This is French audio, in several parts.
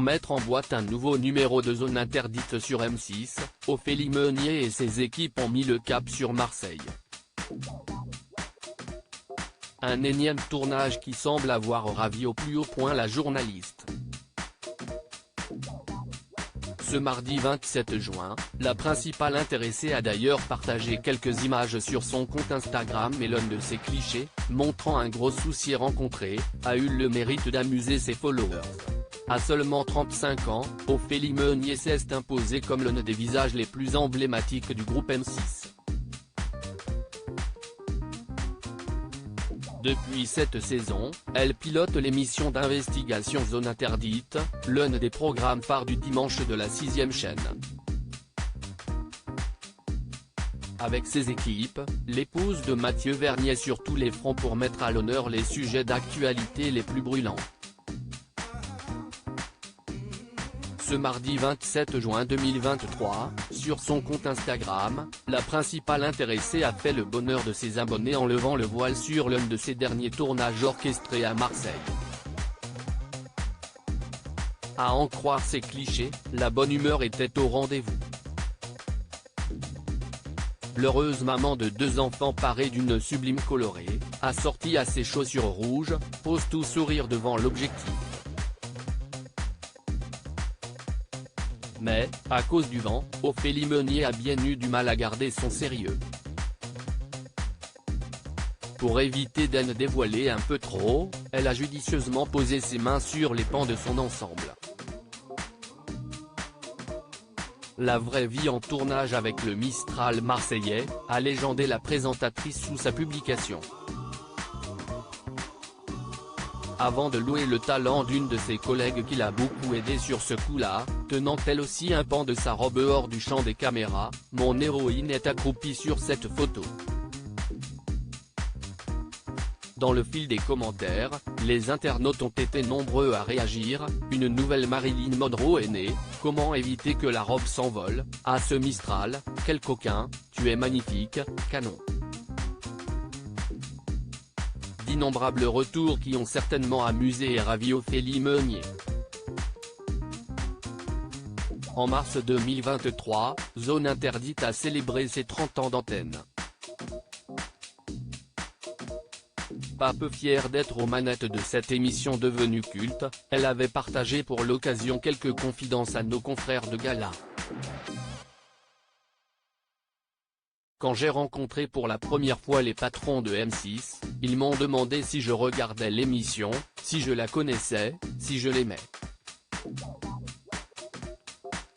mettre en boîte un nouveau numéro de Zone Interdite sur M6, Ophélie Meunier et ses équipes ont mis le cap sur Marseille. Un énième tournage qui semble avoir ravi au plus haut point la journaliste. Ce mardi 27 juin, la principale intéressée a d'ailleurs partagé quelques images sur son compte Instagram et l'un de ses clichés, montrant un gros souci rencontré, a eu le mérite d'amuser ses followers. À seulement 35 ans, Ophélie Meunier s'est imposée comme l'un des visages les plus emblématiques du groupe M6. Depuis cette saison, elle pilote l'émission d'investigation Zone Interdite, l'un des programmes phares du dimanche de la 6e chaîne. Avec ses équipes, l'épouse de Mathieu Vernier sur tous les fronts pour mettre à l'honneur les sujets d'actualité les plus brûlants. Ce mardi 27 juin 2023, sur son compte Instagram, la principale intéressée a fait le bonheur de ses abonnés en levant le voile sur l'un de ses derniers tournages orchestrés à Marseille. À en croire ses clichés, la bonne humeur était au rendez-vous. L'heureuse maman de 2 enfants parée d'une sublime colorée, assortie à ses chaussures rouges, pose tout sourire devant l'objectif. Mais, à cause du vent, Ophélie Meunier a bien eu du mal à garder son sérieux. Pour éviter d'en dévoiler un peu trop, elle a judicieusement posé ses mains sur les pans de son ensemble. La vraie vie en tournage avec le Mistral marseillais, a légendé la présentatrice sous sa publication. Avant de louer le talent d'une de ses collègues qui l'a beaucoup aidé sur ce coup-là, tenant elle aussi un pan de sa robe hors du champ des caméras, mon héroïne est accroupie sur cette photo. Dans le fil des commentaires, les internautes ont été nombreux à réagir, une nouvelle Marilyn Monroe est née, comment éviter que la robe s'envole, ah ce Mistral, quel coquin, tu es magnifique, canon. D'innombrables retours qui ont certainement amusé et ravi Ophélie Meunier. En mars 2023, Zone Interdite a célébré ses 30 ans d'antenne. Pas peu fière d'être aux manettes de cette émission devenue culte, elle avait partagé pour l'occasion quelques confidences à nos confrères de gala. Quand j'ai rencontré pour la première fois les patrons de M6, ils m'ont demandé si je regardais l'émission, si je la connaissais, si je l'aimais.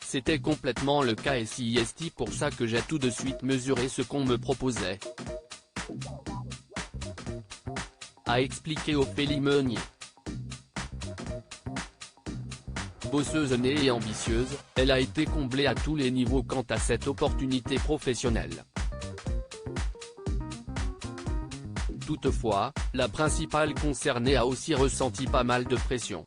C'était complètement le cas et c'est pour ça que j'ai tout de suite mesuré ce qu'on me proposait. A expliqué Ophélie Meunier. Bosseuse née et ambitieuse, elle a été comblée à tous les niveaux quant à cette opportunité professionnelle. Toutefois, la principale concernée a aussi ressenti pas mal de pression.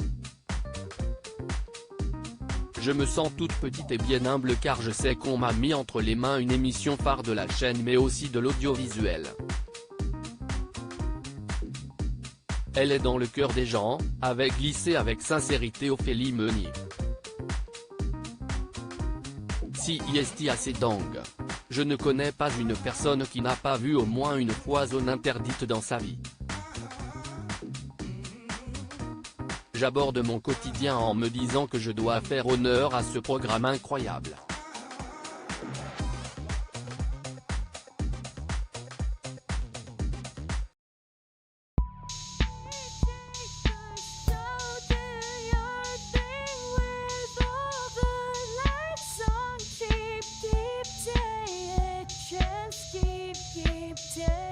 Je me sens toute petite et bien humble car je sais qu'on m'a mis entre les mains une émission phare de la chaîne mais aussi de l'audiovisuel. Elle est dans le cœur des gens, avait glissé avec sincérité Ophélie Meunier. Si est assez dingue. Je ne connais pas une personne qui n'a pas vu au moins une fois Zone Interdite dans sa vie. J'aborde mon quotidien en me disant que je dois faire honneur à ce programme incroyable. Yeah.